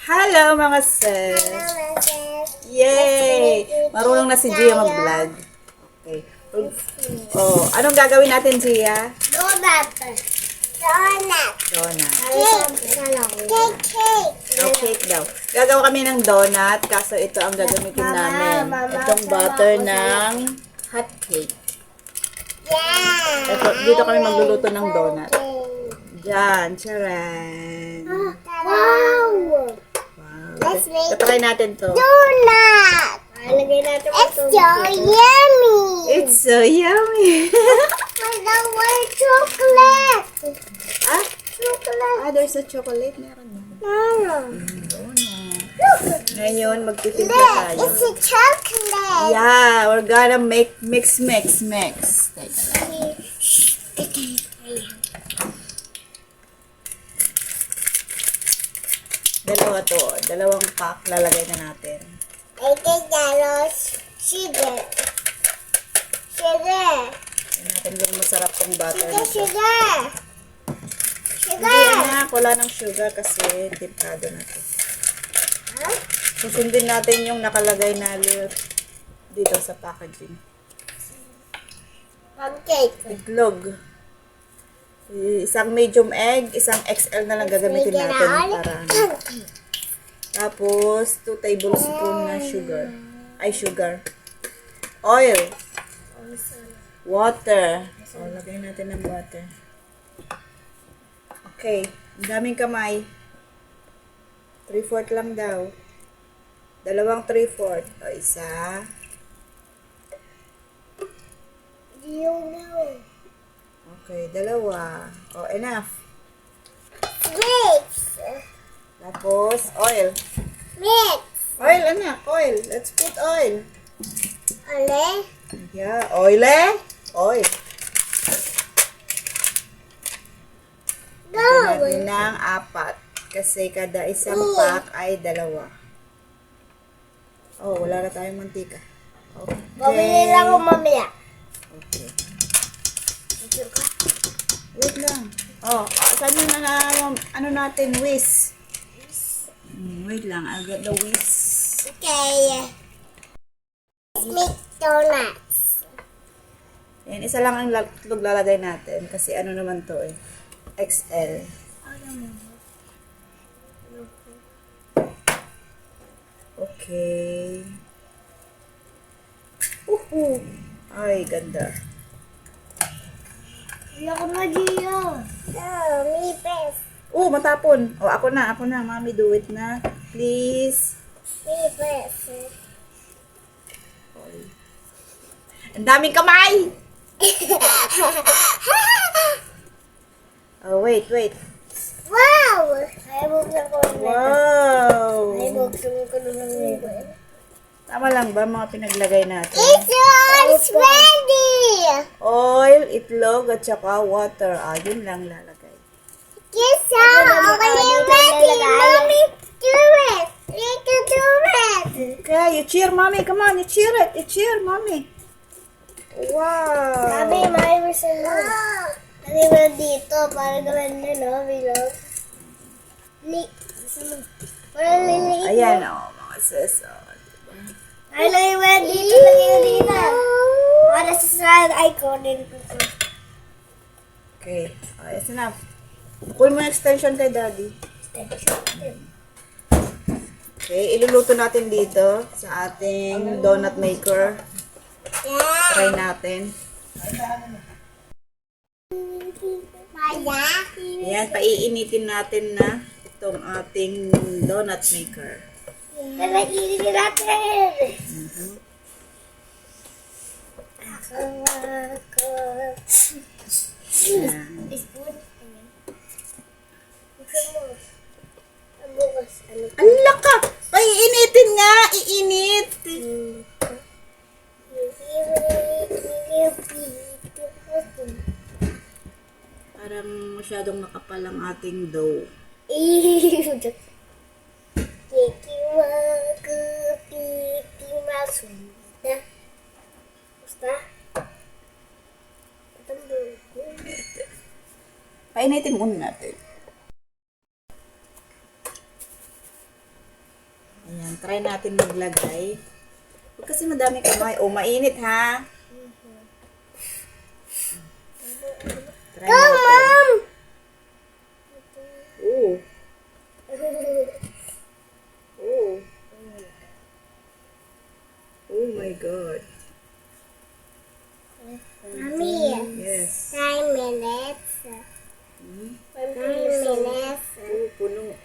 Hello mga sis! Yay! Marunong na si Gia mag-vlog. Okay. Oh, anong gagawin natin, Gia? Donut. Donut. Cake. Oh, cake daw. Gagawa kami ng donut, kaso ito ang gagamitin namin. Itong butter ng hot cake. Yeah. Dito kami magluluto ng donut. Diyan, charan. Wow. Let's make Tatry natin to. donut. It's so yummy. It's so yummy. With the white chocolate. Ah? Chocolate. There's a chocolate. Meron na. Look. Ngayon, magtitimpla Look, tayo. it's a chocolate. Yeah, we're gonna make mix. Teka lang. Dalawa to. Dalawang pack lalagay na natin. It's yellow sugar. Sugar. Tignan natin kung masarap tong butter na to. Sugar. Hindi anak, wala ng sugar kasi timpado na to. Huh? Susundin natin yung nakalagay na dito sa packaging. Pancake. Itlog. Isang medium egg, isang XL na lang gagamitin natin para ano. Tapos 2 tablespoon na sugar. Sugar. Oil. Water. So, lagay natin ng water. Okay. Ang daming kamay. 3/4 lang daw. Dalawang 3/4. O, isa. Okay, dalawa. O, enough. Mix. Tapos, oil. Mix. Oil, anak. Oil. Let's put oil. Ale. Yeah. Oil eh? Oil. Go. Natin ng 4. Kasi kada isang pack ay 2. Oh, wala na tayong mantika. Okay. Bumili lang ako mamaya. Okay. Wait lang. Oh, saan yun na ano natin? Whisk. Wait lang. I'll get the whisk. Okay. Let's make donuts. Yan, isa lang ang itlog lalagay natin. Kasi ano naman to eh. XL. Okay. Ay, ganda. Wala ko na Gio. Mipes. Matapon. Ako na. Mami, do it na. Please. Mipes. Ang daming kamay! Wait. Wow! Ay, buksan ko. Wow! Ay, buksan ko naman yun. Tama lang ba mga pinaglagay natin? It's all ready! Oil, itlog, at saka water. Yun lang lalagay. Yes, okay, ready. Mommy, do it. You can do it. Okay, you cheer, mommy. Come on, you cheer it. You cheer, mommy. Wow! Sabi, may gusto mo. Sabi mo dito, para gawin na, no? Bilog. Para liliit. Ayan, mga sis. Ay, lagay mo dito, lagay mo dito. Para sa side icon din ko. Okay, it's enough. Kunin mo yung extension kay daddy. Okay, iluluto natin dito sa ating donut maker. Yeah. Try natin. Maya. Ayan, paiinitin natin na itong ating donut maker. Nalaginin natin. Ayan. Ang laka! Paiinitin nga! Iinit! Parang masyadong makapal ang ating dough. Painitin muna natin. Ayan, try natin maglagay. Huwag kasi madami kamay. O, mainit ha. Try Go, natin. Mom! Oo. Oo. Oh my God. Mommy, Yes. 9 minutes. 9 minutes. Oh, puno.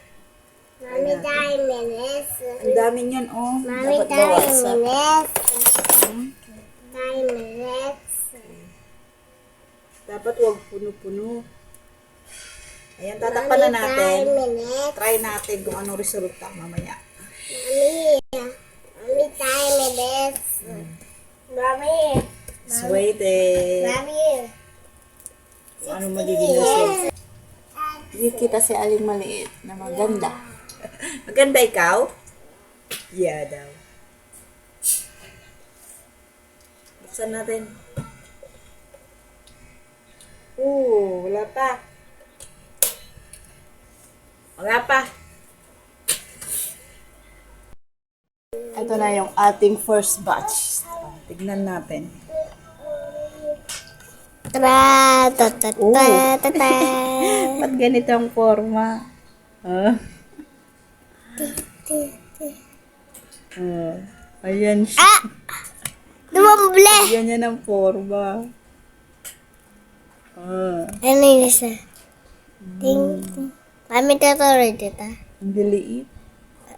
Mommy, 9 minutes. Ang dami niyan, oh. Mommy, Dapat 9 bawasan. minutes. Hmm? 9 minutes. Dapat wag puno-puno. Ayan, tatakpan na natin. 9 minutes. Try natin kung anong resulta mamaya. Mommy, 10 minutes. Mommy. Let's wait eh. Mommy. Kung ano magiging resulta. Hindi kita si Aling maliit na maganda. Maganda ikaw? Yeah daw. Buksan natin. Wala pa. Wala pa. Ito na yung ating first batch. Tignan natin. Ta ta ta ta ta ta. Ba't ganito ang forma? Ayan siya. Dumable. Ayan yan ang forma. Ano yung isa? Ting. Mami, tatawag dito. Ang diliit.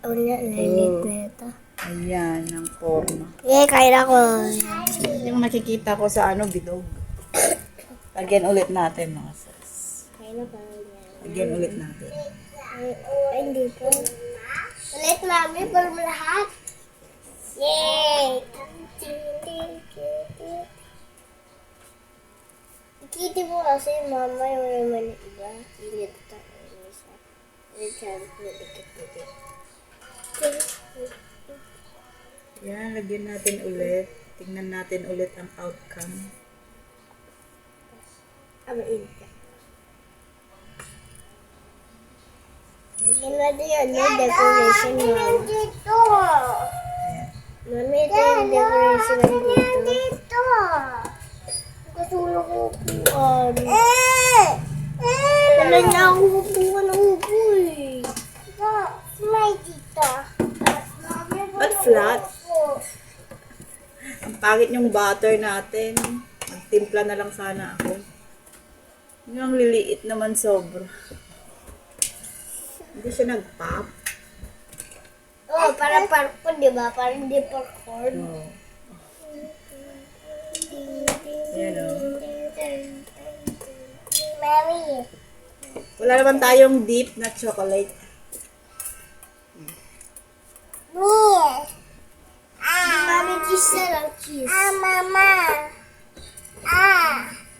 Una, nalit na ito. Ayan ang forma. Yeah, kaya ko. Yung nakikita ko sa bilog. Lagyan ulit natin mga sis. Kaya na parang yan. Lagyan ulit natin. Ay, hindi po. Ulit, mami, para mo lahat. Yay! Ikiti mo kasi mama yung naman iba. Init ito. Yan, lagyan natin ulit. Tingnan natin ulit ang outcome. Lagyan natin yan yung decoration mo. Ayan. Mami, ito yung decoration dito. Kasulo ko upuan. Wala niya ako upuan ng upo eh. May dito. Ba't flat? Ang pangit yung butter natin. Magtimpla na lang sana ako. Yung liliit naman sobra. Hindi siya nag-pop. Oh, para popcorn, di ba? Para hindi popcorn. Oh. Yan o. Mami. Wala naman tayong deep na chocolate. Mami, cheese na lang, cheese. Mama.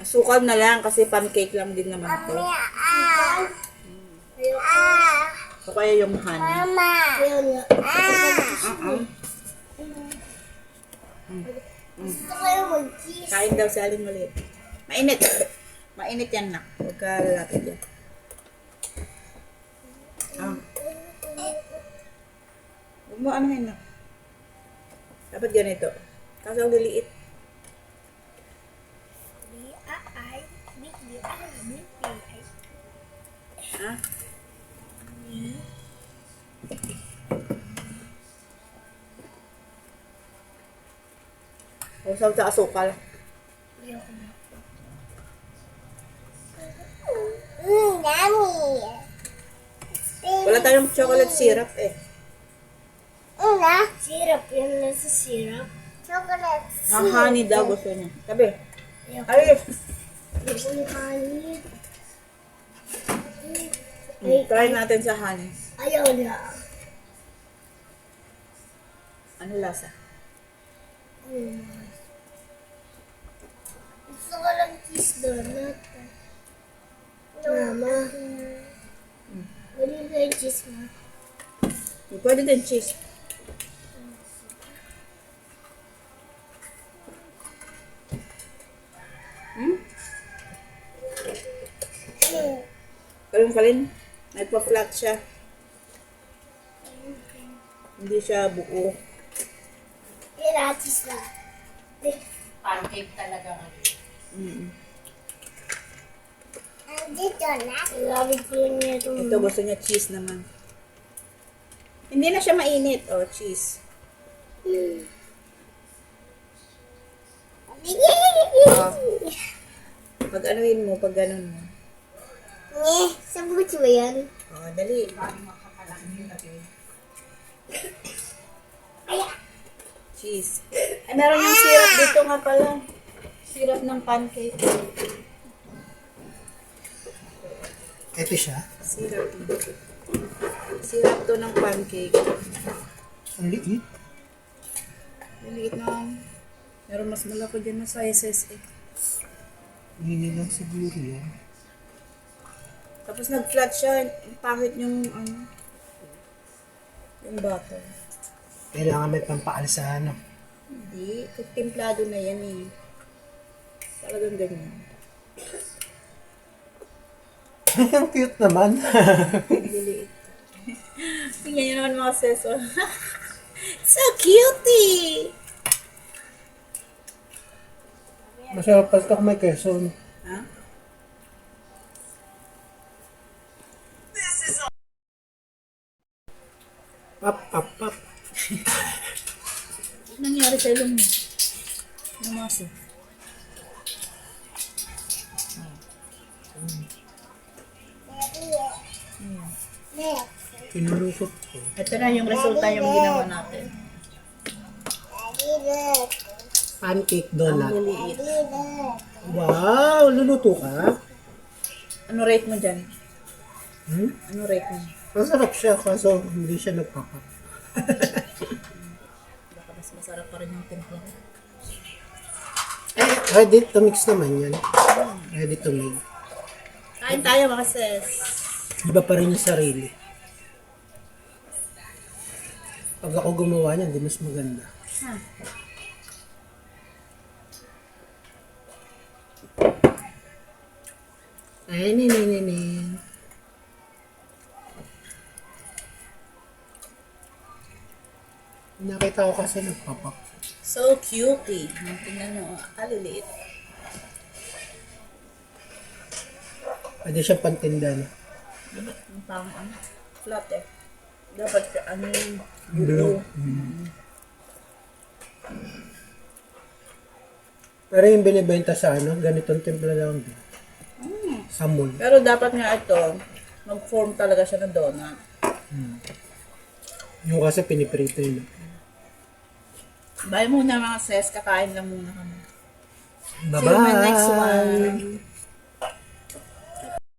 Asukal na lang kasi pancake lang din naman to. So kaya yung honey. Ayun nga. Gusto ko yung mag-cheese. Kain daw si Aling maliit. Mainit. Mainit yan nak. Huwag ka lalapit yan. Huwag mo anuhin nak. Dapat ganito. Kaso ang liliit. Ha? Usap sa asukal. Yummy. Wala tayong chocolate syrup eh. Una? Syrup. Yan na sa syrup. Chocolate. Ang honey daw gusto niya. Sabi. Ayoko. Ay! Yung honey. Try natin sa honey. Ayaw na. Ano lasa? Gusto ko lang cheese donut. Mama. Wala na yung cheese mo. Pwede din cheese. Kalin. Nagpa-flat siya. Hindi siya buo. Piratis na. Pancake talaga. Mm. Andito na. Love it yun niya itong... Ito gusto niya cheese naman. Hindi na siya mainit. Oh, cheese. Pag anuin mo, pag ganun mo. Sabot mo yan? Oh, dali. Cheese. Ay, meron yung syrup dito nga pala. Syrup ng pancake. Ito siya. Syrup. Syrup to ng pancake. Ang liit. Maliit na. Meron mas malaki dyan na sizes eh. Hindi lang siguro yan. Tapos nag-flat siya. Pangit yung ano. Yung butter. Kailangan may pampaalis sa ano. Hindi. Templado na yan eh. Talagang ganyan. Ang cute naman. Liliit. Tingnan nyo naman mga seso. So cutie! Masarap pa ito kung may queso. Ha? Pap, pap, pap. Ano nangyari sa ilong mo? Namaso. Pinulusot ko. Ito na yung resulta yung ginawa natin. Pancake Ang donut. liliit. Wow! Luluto ka? Ano rate mo dyan? Hmm? Ano rate mo? Masarap siya kaso hindi siya nagpapak. Baka mas masarap pa rin yung timpla. Ready to mix naman yan. Ready to make. Kain tayo mga sis. Iba pa rin yung sarili. Pag ako gumawa niyan, di mas maganda. Ha? Ay, nini. Nakita ko kasi nagpapak. So cutie. Tingnan nyo. Kaliliit. Pwede siya pantinda na. Ang pang ano. Flat eh. Dapat ano yung Blue. Pero yung binibenta sa ano, ganitong timpla lang din. Sa mall. Pero dapat nga ito, mag-form talaga siya ng donut. Yung kasi piniprito yun. Bye muna mga sis. Kakain lang muna kami. See you Bye-bye! in my next one.